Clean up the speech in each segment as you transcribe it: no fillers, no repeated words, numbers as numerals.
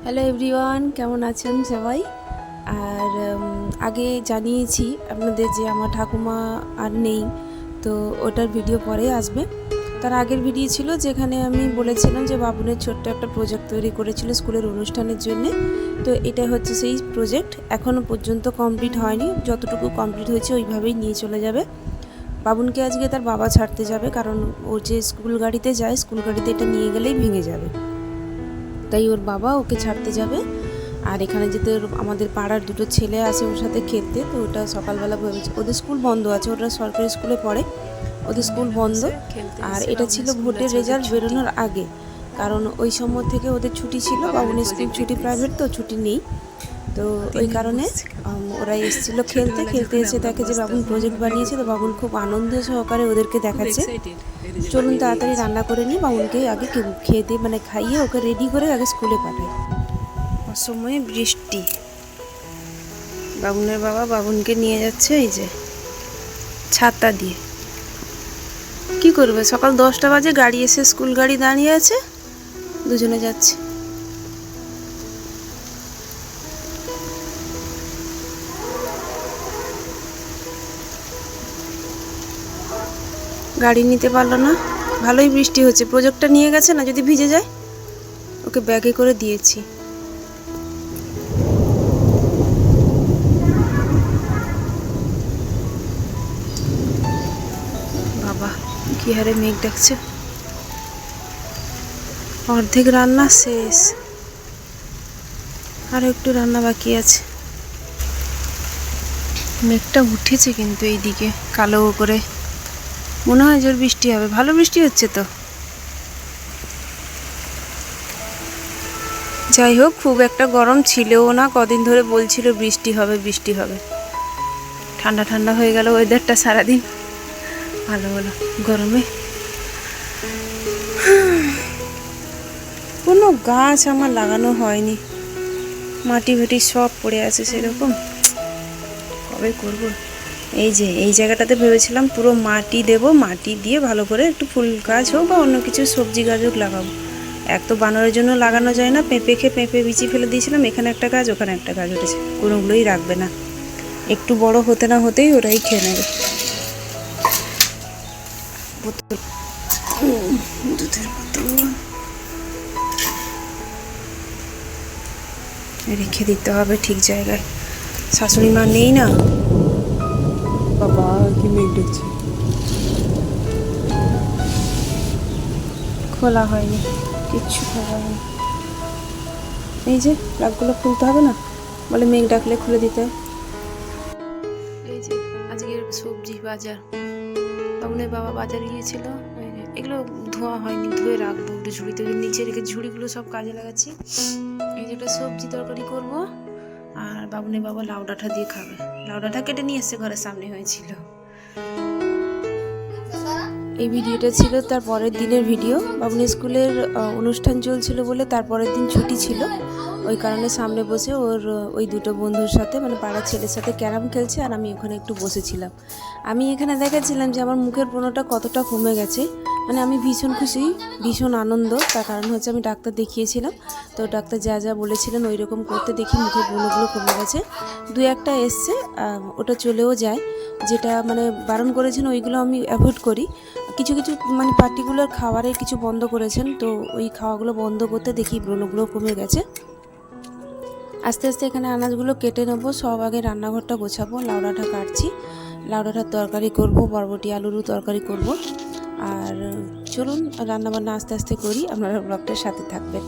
Hello everyone, কেমন আছেন সবাই? আর আগে জানিয়েছি আপনাদের যে আমার ঠাকুমা আর নেই, তো ওটার ভিডিও পরে আসবে। তার আগের ভিডিও ছিল যেখানে আমি বলেছিলাম যে বাবুনের ছোট্ট একটা প্রজেক্ট তৈরি করেছিল স্কুলের অনুষ্ঠানের জন্য। তো এটা হচ্ছে সেই প্রজেক্ট, এখনও পর্যন্ত কমপ্লিট হয়নি, যতটুকু কমপ্লিট হয়েছে ওইভাবেই নিয়ে চলে যাবে। বাবুনকে আজকে তার বাবা ছাড়তে যাবে, কারণ ও যে স্কুল গাড়িতে যায়, স্কুল গাড়িতে এটা নিয়ে গেলেই ভেঙে যাবে, তাই ওর বাবা ওকে ছাড়তে যাবে। আর এখানে যেতে আমাদের পাড়ার দুটো ছেলে আছে ওর সাথে খেলতে, তো ওটা সকালবেলা ভেবেছে, ওদের স্কুল বন্ধ আছে, ওরা সরকারি স্কুলে পড়ে, ওদের স্কুল বন্ধ। আর এটা ছিল ভোটের রেজাল্ট বেরোনোর আগে, কারণ ওই সময় থেকে ওদের ছুটি ছিল, বাবুনের স্কুল ছুটি, প্রাইভেট তো ছুটি নেই, তো ওই কারণে ওরা এসেছিল খেলতে খেলতে এসে দেখে যে বাবুন প্রজেক্ট বানিয়েছে। তো বাবুন খুব আনন্দ সহকারে ওদেরকে দেখাচ্ছে, চলুন তাড়াতাড়ি রান্না করে নিই, বাবুনকে আগে খেয়ে দিয়ে মানে খাইয়ে ওকে রেডি করে আগে স্কুলে পাঠাই। অসময়ে বৃষ্টি, বাবুনের বাবা বাবুনকে নিয়ে যাচ্ছে এই যে ছাতা দিয়ে। কি করবে, সকাল 10টা বাজে, গাড়ি এসে স্কুল গাড়ি দাঁড়িয়ে আছে, দুজনে যাচ্ছে। গাড়ি নিতে পারলো না, ভালোই বৃষ্টি হচ্ছে, প্রজেক্টটা নিয়ে গেছে না, যদি ভিজে যায়। ওকে ব্যাগে করে দিয়েছি। বাবা কি হারে মেঘ ডাকছে। অর্ধেক রান্না শেষ, আর একটু রান্না বাকি আছে। মেঘটা উঠেছে কিন্তু এইদিকে কালো করে, মনে হয় জোর বৃষ্টি হবে, ভালো বৃষ্টি হচ্ছে তো। যাই হোক, খুব একটা গরম ছিলও না, কদিন ধরে বলছিল বৃষ্টি হবে বৃষ্টি হবে, ঠান্ডা ঠান্ডা হয়ে গেল ওয়েদারটা, সারাদিন ভালো হলো। গরমে কোনো গাছ আমার লাগানো হয়নি, মাটি ফাটি সব পড়ে আছে সেরকম, কবে করব। এই যে এই জায়গাটাতে ভেবেছিলাম পুরো মাটি দেব, মাটি দিয়ে ভালো করে একটু ফুল গাছ হোক বা অন্য কিছু সবজি গাছ হোক লাগাবো। এক তো বানরের জন্য লাগানো যায় না, পেঁপে খেয়ে পেঁপে বিচি ফেলে দিয়েছিলাম, এখানে একটা গাছ ওখানে একটা গাছ উঠেছে, কোনোগুলোই রাখবে না, একটু বড় হতে না হতেই ওরাই খেয়ে নেবে। বোতল, দুধের বোতল রেখে দিতে হবে ঠিক জায়গায়, শাশুড়ি মা নেই না। বাবা কি মেঘ দেখছি, খোলা হয়নি, কিচ্ছু খোলা হয়নি। এই যে প্লাগগুলো খুলতে হবে না, বলে মেঘ ডাকলে খুলে দিতে হয়। এই যে আজকের সবজি বাজার, বাবুনের বাবা বাজারে গিয়েছিল, এগুলো ধোয়া হয়নি, ধুয়ে রাখবো একটু ঝুড়িতে, নিচে রেখে ঝুড়িগুলো সব কাজে লাগাচ্ছি। এই যে একটা সবজি তরকারি করবো, আর বাবুনের বাবা লাউ ডাঁটা দিয়ে খাবে, লাউ ডাঁটা কেটে নিয়ে এসছে, ঘরের সামনে হয়েছিল। এই ভিডিওটা ছিল তার পরের দিনের ভিডিও, বাবুনের স্কুলের অনুষ্ঠান চলছিল বলে তার পরের দিন ছুটি ছিল, ওই কারণে সামনে বসে ওর ওই দুটো বন্ধুর সাথে মানে পাড়ার ছেলের সাথে ক্যারাম খেলছে, আর আমি ওখানে একটু বসেছিলাম। আমি এখানে দেখাচ্ছিলাম যে আমার মুখের ব্রণটা কতটা কমে গেছে, মানে আমি ভীষণ খুশি, ভীষণ আনন্দ। তার কারণ হচ্ছে আমি ডাক্তার দেখিয়েছিলাম, তো ডাক্তার যা যা বলেছিলেন ওই রকম করতে দেখি মুখের ব্রণগুলো কমে গেছে, দু একটা এসছে, ওটা চলেও যায়, যেটা মানে বারণ করেছেন ওইগুলো আমি অ্যাভয়েড করি, কিছু কিছু মানে পার্টিকুলার খাবারের কিছু বন্ধ করেছেন, তো ওই খাওয়াগুলো বন্ধ করতে দেখি ব্রণগুলো কমে গেছে। আস্তে আস্তে এখানে আনাজগুলো কেটে নেবো, সব আগে রান্নাঘরটা গোছাবো, লাউ ডাঁটা কাটছি, লাউ ডাঁটার তরকারি করব, বরবটি আলুরও তরকারি করব। আর চলুন রান্নাবান্না আস্তে আস্তে করি, আপনারা ব্লগটার সাথে থাকবেন।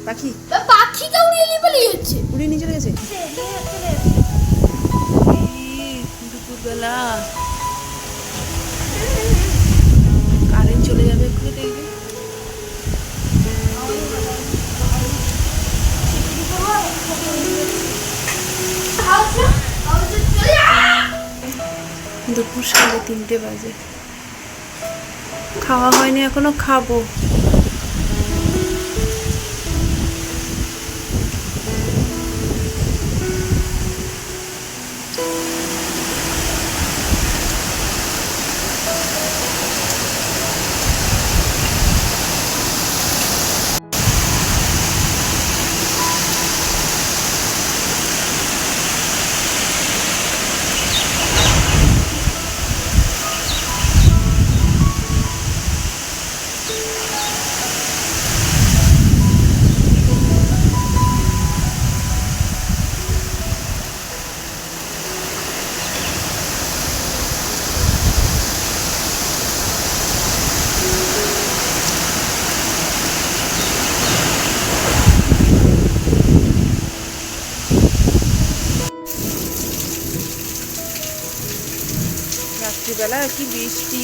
পাখি পাখিটা উড়িয়ে নিয়ে পালিয়ে যাচ্ছে, উড়িয়ে নিয়ে চলে গেছে দুপুরবেলা, কারেন্ট চলে যাবে একটু দেখবে। দুপুর 3:30 বাজে, খাওয়া হয়নি এখনো, খাবো। রাত্রিবেলা কি বৃষ্টি,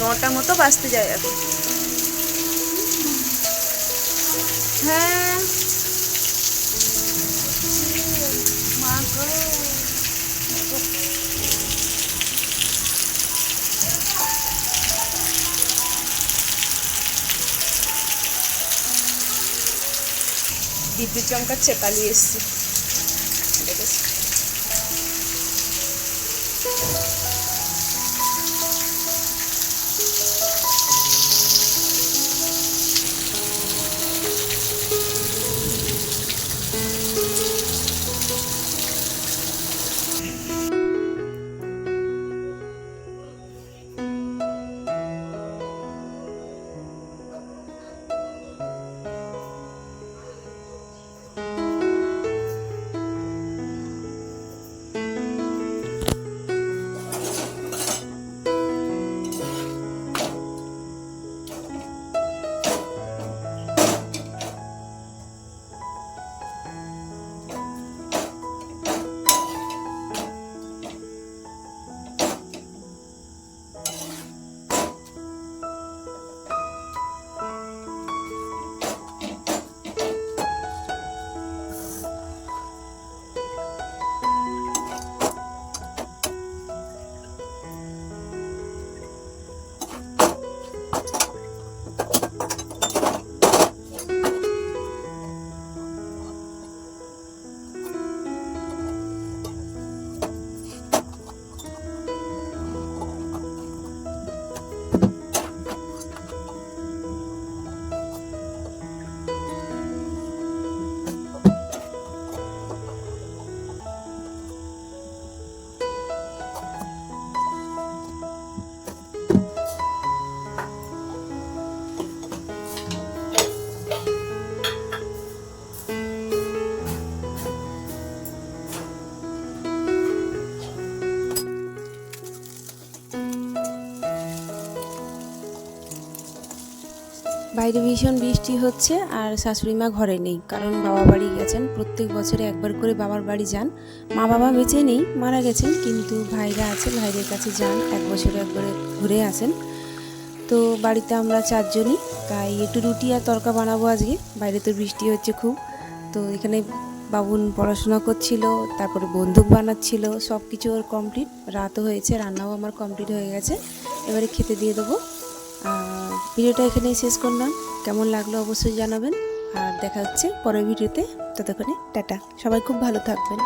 9টা মতো বাজতে যায় এখন। হ্যাঁ মা গো, বিদ্যুৎ চমকাচ্ছে, পালিয়ে এসছি। দেখেছি। বাইরে ভীষণ বৃষ্টি হচ্ছে আর শাশুড়ি মা ঘরে নেই, কারণ বাবা বাড়ি গেছেন। প্রত্যেক বছরে একবার করে বাবার বাড়ি যান। মা বাবা বেঁচে নেই, মারা গেছেন, কিন্তু ভাইরা আছে, ভাইদের কাছে যান, এক বছরে একবারে ঘুরে আসেন। তো বাড়িতে আমরা 4 জনই, তাই একটু রুটি আর তরকা বানাবো আজকে। বাইরে তো বৃষ্টি হচ্ছে খুব, তো এখানে বাবুন পড়াশোনা করছিল, তারপরে বন্দুক বানাচ্ছিল, সব কিছু ওর কমপ্লিট। রাতও হয়েছে, রান্নাও আমার কমপ্লিট হয়ে গেছে, এবারে খেতে দিয়ে দেবো। ভিডিওটা এখানেই শেষ করলাম। কেমন লাগলো অবশ্যই জানাবেন, আর দেখা হচ্ছে পরের ভিডিওতে। ততক্ষণে টাটা, সবাই খুব ভালো থাকবেন।